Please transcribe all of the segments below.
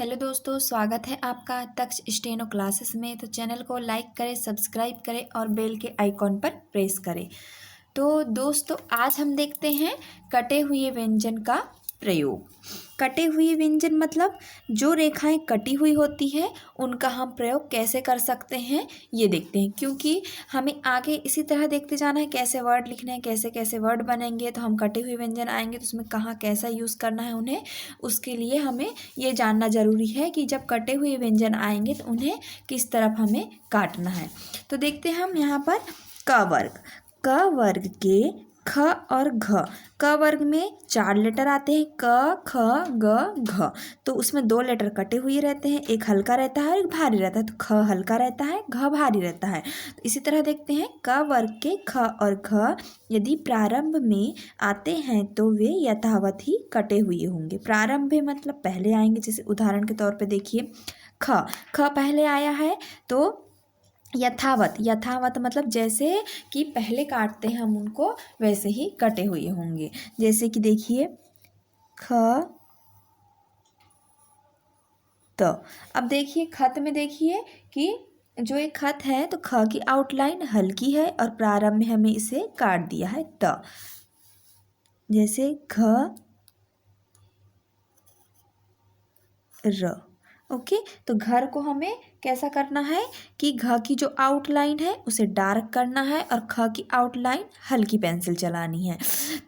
Hello दोस्तों, स्वागत है आपका तक्ष स्टेनो क्लासेस में। तो चैनल को लाइक करें, सब्सक्राइब करें और बेल के आइकॉन पर प्रेस करें। तो दोस्तों, आज हम देखते हैं कटे हुए व्यंजन का प्रयोग। कटे हुए व्यंजन मतलब जो रेखाएं कटी हुई होती है उनका हम प्रयोग कैसे कर सकते हैं ये देखते हैं, क्योंकि हमें आगे इसी तरह देखते जाना है कैसे वर्ड लिखने हैं, कैसे कैसे वर्ड बनेंगे। तो हम कटे हुए व्यंजन आएंगे तो उसमें कहाँ कैसा यूज़ करना है उन्हें, उसके लिए हमें ये जानना ज़रूरी है कि जब कटे हुए व्यंजन आएंगे तो उन्हें किस तरफ हमें काटना है। तो देखते हैं हम यहाँ पर क वर्ग। क वर्ग के ख और घ। क वर्ग में 4 लेटर आते हैं, क ख ग घ। तो उसमें 2 लेटर कटे हुए रहते हैं, एक हल्का रहता है और एक भारी रहता है। तो ख हल्का रहता है, घ भारी रहता है। तो इसी तरह देखते हैं क वर्ग के ख और घ यदि प्रारंभ में आते हैं तो वे यथावत ही कटे हुए होंगे। प्रारंभ में मतलब पहले आएंगे। जैसे उदाहरण के तौर पे देखिए, ख पहले आया है तो यथावत। यथावत मतलब जैसे कि पहले काटते हैं हम उनको वैसे ही कटे हुए होंगे। जैसे कि देखिए ख त। अब देखिए खत में देखिए कि जो एक खत है तो ख की आउटलाइन हल्की है और प्रारंभ में हमें इसे काट दिया है त। जैसे घ र। ओके, तो घर को हमें कैसा करना है कि घ की जो आउटलाइन है उसे डार्क करना है और ख की आउटलाइन हल्की पेंसिल चलानी है।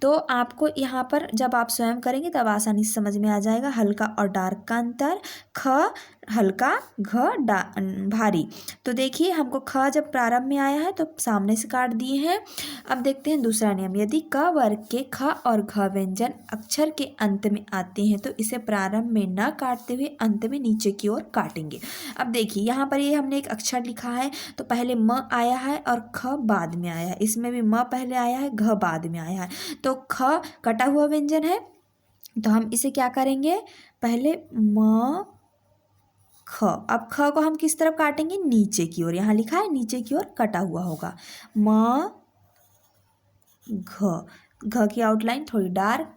तो आपको यहाँ पर जब आप स्वयं करेंगे तब आसानी से समझ में आ जाएगा हल्का और डार्क का अंतर। ख हल्का, घ भारी। तो देखिए हमको ख जब प्रारंभ में आया है तो सामने से काट दिए हैं। अब देखते हैं दूसरा नियम। यदि क वर्ग के ख और घ व्यंजन अक्षर के अंत में आते हैं तो इसे प्रारंभ में न काटते हुए अंत में नीचे की ओर काटेंगे। अब देखिए यहाँ पर ये हमने एक अक्षर लिखा है तो पहले म आया है और ख बाद में आया है। इसमें भी म पहले आया है, घ बाद में आया है। तो ख कटा हुआ व्यंजन है तो हम इसे क्या करेंगे, पहले म ख। अब ख को हम किस तरफ काटेंगे, नीचे की ओर। यहाँ लिखा है नीचे की ओर कटा हुआ होगा। म घ। घ की आउटलाइन थोड़ी डार्क,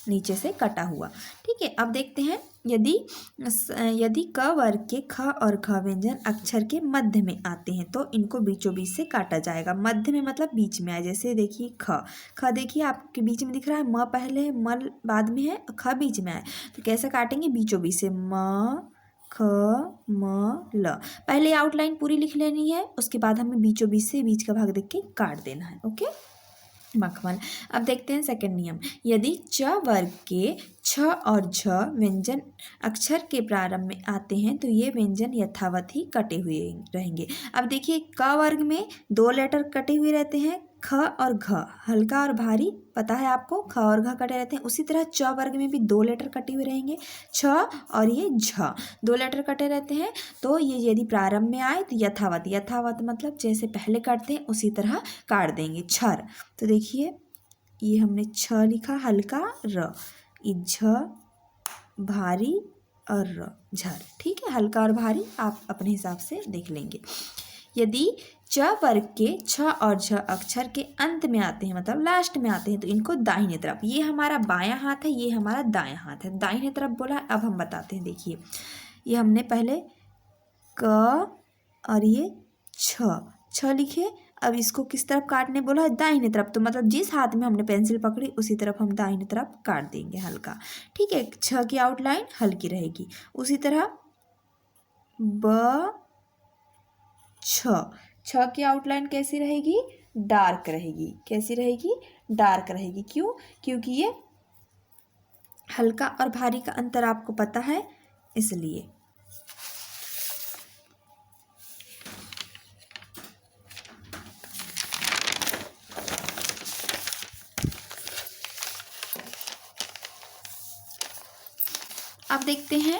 नीचे से कटा हुआ। ठीक है, अब देखते हैं यदि क वर्ग के ख और घ व्यंजन अक्षर के मध्य में आते हैं तो इनको बीचों बीच से काटा जाएगा। मध्य में मतलब बीच में आए। जैसे देखिए ख देखिए आपके बीच में दिख रहा है, म पहले है, म बाद में है, ख बीच में आए। तो कैसे काटेंगे, बीचों बीच से। म ख म ल। पहले आउटलाइन पूरी लिख लेनी है, उसके बाद हमें बीचों बीच से बीच का भाग देख के काट देना है। ओके, मखमल। अब देखते हैं सेकंड नियम। यदि च वर्ग के छ और झ व्यंजन अक्षर के प्रारंभ में आते हैं तो ये व्यंजन यथावत ही कटे हुए रहेंगे। अब देखिए क वर्ग में 2 लेटर कटे हुए रहते हैं, ख और घ। हल्का और भारी पता है आपको, ख और घ कटे रहते हैं। उसी तरह च वर्ग में भी 2 लेटर कटे हुए रहेंगे, छ और ये झ। 2 लेटर कटे रहते हैं तो ये यदि प्रारंभ में आए तो यथावत। यथावत मतलब जैसे पहले काटते हैं उसी तरह काट देंगे। छर। तो देखिए ये हमने छ लिखा, हल्का र, झ भारी और र, झर। ठीक है, हल्का और भारी आप अपने हिसाब से देख लेंगे। यदि च वर्ग के छ और झ अक्षर के अंत में आते हैं मतलब लास्ट में आते हैं तो इनको दाहिने तरफ। ये हमारा बायां हाथ है, ये हमारा दायां हाथ है। दाहिने तरफ बोला, अब हम बताते हैं। देखिए ये हमने पहले क और ये छ लिखे। अब इसको किस तरफ काटने बोला है, दाहिने तरफ। तो मतलब जिस हाथ में हमने पेंसिल पकड़ी उसी तरफ हम दाहिने तरफ काट देंगे हल्का। ठीक है, छ की आउटलाइन हल्की रहेगी। उसी तरह ब छ की आउटलाइन कैसी रहेगी, डार्क रहेगी। कैसी रहेगी, डार्क रहेगी। क्यों, क्योंकि ये हल्का और भारी का अंतर आपको पता है इसलिए। अब देखते हैं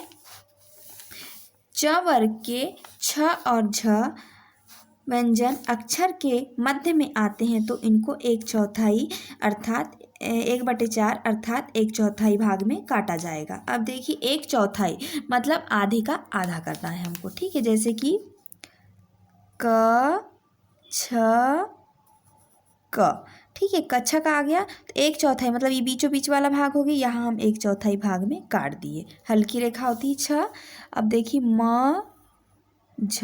च वर्ग के छ और झ व्यंजन अक्षर के मध्य में आते हैं तो इनको 1/4 अर्थात 1/4 अर्थात 1/4 भाग में काटा जाएगा। अब देखिए 1/4 मतलब आधे का आधा करना है हमको। ठीक है, जैसे कि क छ क। ठीक है, कक्षा का आ गया तो 1/4 मतलब ये बीचों बीच वाला भाग हो गया, यहाँ हम 1/4 भाग में काट दिए। हल्की रेखा होती है 6। अब देखिए म झ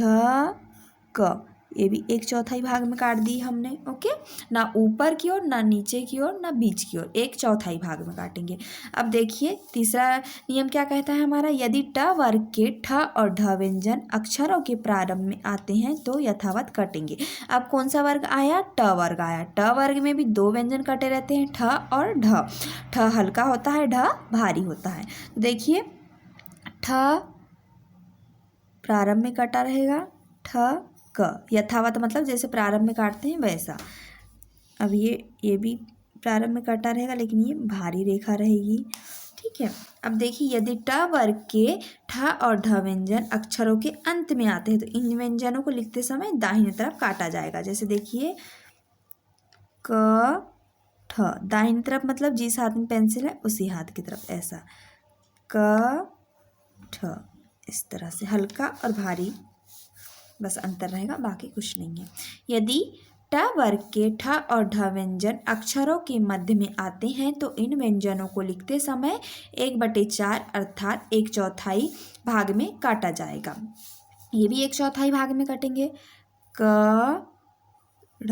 क, ये भी 1/4 भाग में काट दी हमने। ओके, ना ऊपर की ओर, ना नीचे की ओर, ना बीच की ओर, 1/4 भाग में काटेंगे। अब देखिए तीसरा नियम क्या कहता है हमारा, यदि ट वर्ग के ठ और ढ व्यंजन अक्षरों के प्रारंभ में आते हैं तो यथावत कटेंगे। अब कौन सा वर्ग आया, ट वर्ग आया। ट वर्ग में भी 2 व्यंजन कटे रहते हैं, ठ और ढ। ठ हल्का होता है, ढ भारी होता है। देखिए ठ प्रारंभ में कटा रहेगा, ठ क, यथावत मतलब जैसे प्रारंभ में काटते हैं वैसा। अब ये भी प्रारंभ में कटा रहेगा, लेकिन ये भारी रेखा रहेगी। ठीक है, अब देखिए यदि ट वर्ग के ठ और ढ व्यंजन अक्षरों के अंत में आते हैं तो इन व्यंजनों को लिखते समय दाहिने तरफ काटा जाएगा। जैसे देखिए क ठ, दाहिनी तरफ मतलब जिस हाथ में पेंसिल है उसी हाथ की तरफ, ऐसा क ठ, इस तरह से हल्का और भारी बस अंतर रहेगा, बाकी कुछ नहीं है। यदि ट वर्ग के ठ और ढ व्यंजन अक्षरों के मध्य में आते हैं तो इन व्यंजनों को लिखते समय 1/4 अर्थात 1/4 भाग में काटा जाएगा। ये भी 1/4 भाग में कटेंगे, क ढ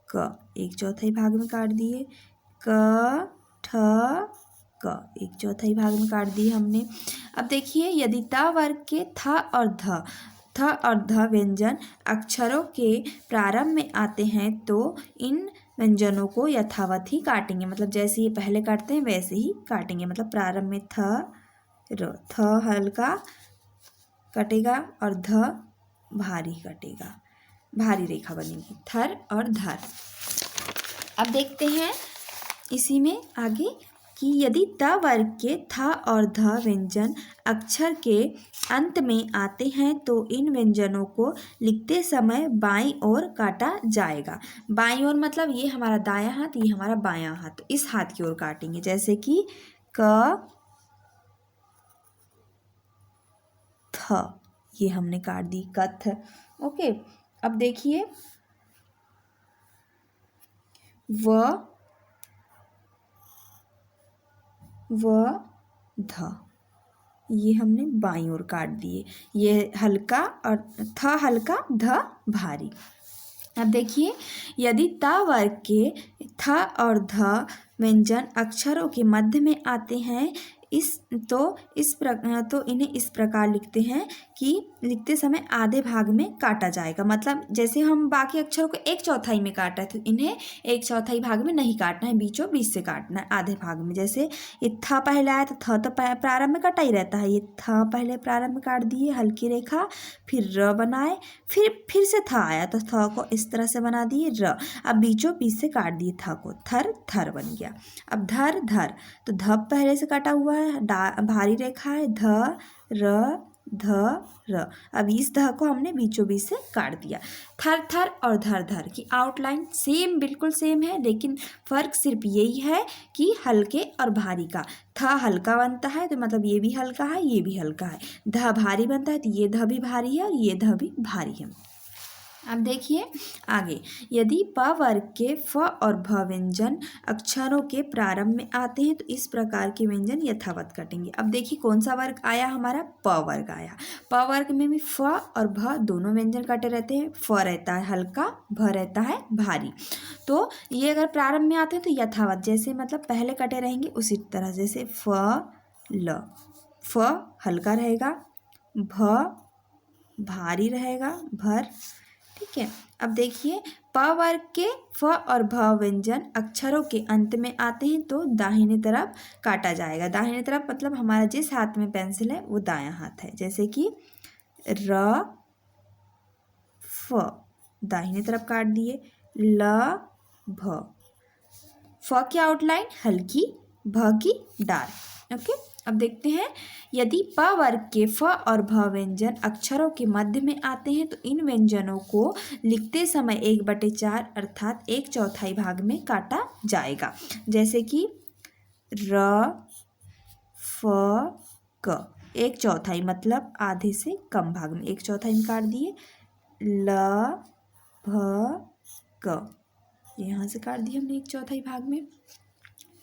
क 1/4 भाग में काट दिए, क ठ क 1/4 भाग में काट दिए हमने। अब देखिए यदि त वर्ग के थ और ध व्यंजन अक्षरों के प्रारंभ में आते हैं तो इन व्यंजनों को यथावत ही काटेंगे, मतलब जैसे ये पहले काटते हैं वैसे ही काटेंगे। मतलब प्रारंभ में थ र, थ हल्का कटेगा और ध भारी कटेगा, भारी रेखा बनेगी, थर और धर। अब देखते हैं इसी में आगे कि यदि त वर्ग के थ और ध व्यंजन अक्षर के अंत में आते हैं तो इन व्यंजनों को लिखते समय बाईं ओर काटा जाएगा। बाईं ओर मतलब ये हमारा दायां हाथ, ये हमारा बायां हाथ, तो इस हाथ की ओर काटेंगे। जैसे कि क थ, ये हमने काट दी कथ। ओके, अब देखिए व ध, ये हमने बाईं ओर काट दिए। ये हल्का और थ हल्का, ध भारी। अब देखिए यदि त वर्ग के थ और ध व्यंजन अक्षरों के मध्य में आते हैं तो इन्हें इस प्रकार लिखते हैं कि लिखते समय आधे भाग में काटा जाएगा। मतलब जैसे हम बाकी अक्षरों को 1/4 में काटा है तो इन्हें 1/4 भाग में नहीं काटना है, बीचों बीच से काटना है, आधे भाग में। जैसे ये थ पहले आया तो थ तो प्रारंभ में कटा ही रहता है, ये थ पहले प्रारंभ में काट दिए हल्की रेखा, फिर र बनाए, फिर से थ आया तो थ को इस तरह से बना दिए र। अब बीचों बीच से काट दिए थ को, थर थर बन गया। अब धर धर, तो ध पहले से काटा हुआ है, भारी रेखा है, ध र ध र। अब इस ध को हमने बीचों बीच से काट दिया। थर थर और धर धर की आउटलाइन सेम, बिल्कुल सेम है, लेकिन फर्क सिर्फ यही है कि हल्के और भारी का। थ हल्का बनता है तो मतलब ये भी हल्का है, ये भी हल्का है। ध भारी बनता है तो ये ध भी भारी है और ये ध भी भारी है। अब देखिए आगे, यदि प वर्ग के फ और भ व्यंजन अक्षरों के प्रारंभ में आते हैं तो इस प्रकार के व्यंजन यथावत कटेंगे। अब देखिए कौन सा वर्ग आया हमारा, प वर्ग आया। प वर्ग में भी फ और भ दोनों व्यंजन कटे रहते हैं। फ रहता है हल्का, भ रहता है भारी। तो ये अगर प्रारंभ में आते हैं तो यथावत, जैसे मतलब पहले कटे रहेंगे उसी तरह। जैसे फ ल, फ हल्का रहेगा, भ भारी रहेगा, भर। ठीक है, अब देखिए प वर्ग के फ और भ व्यंजन अक्षरों के अंत में आते हैं तो दाहिने तरफ काटा जाएगा। दाहिने तरफ मतलब हमारा जिस हाथ में पेंसिल है वो दायां हाथ है। जैसे कि र फ, दाहिने तरफ काट दिए, ल भ, फ की आउटलाइन हल्की, भ की डार्क। ओके, अब देखते हैं यदि प वर्ग के फ और भ व्यंजन अक्षरों के मध्य में आते हैं तो इन व्यंजनों को लिखते समय 1/4 अर्थात 1/4 भाग में काटा जाएगा। जैसे कि र फ क, 1/4 मतलब आधे से कम भाग में, 1/4 में काट दिए। ल भ क, ये यहाँ से काट दिया हमने 1/4 भाग में।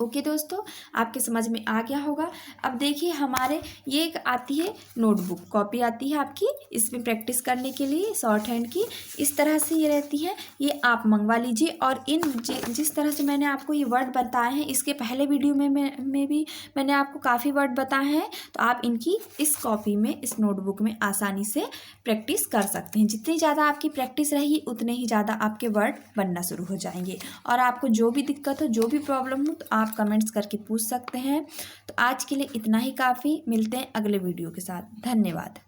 ओके दोस्तों, आपके समझ में आ गया होगा। अब देखिए हमारे ये एक आती है नोटबुक, कॉपी आती है आपकी, इसमें प्रैक्टिस करने के लिए शॉर्ट हैंड की इस तरह से ये रहती है, ये आप मंगवा लीजिए। और इन जिस तरह से मैंने आपको ये वर्ड बताए हैं, इसके पहले वीडियो में भी मैंने आपको काफ़ी वर्ड बताए हैं, तो आप इनकी इस कॉपी में, इस नोटबुक में आसानी से प्रैक्टिस कर सकते हैं। जितनी ज़्यादा आपकी प्रैक्टिस रहेगी उतने ही ज़्यादा आपके वर्ड बनना शुरू हो जाएंगे। और आपको जो भी दिक्कत हो, जो भी प्रॉब्लम हो, तो आप कमेंट्स करके पूछ सकते हैं। तो आज के लिए इतना ही काफ़ी, मिलते हैं अगले वीडियो के साथ। धन्यवाद।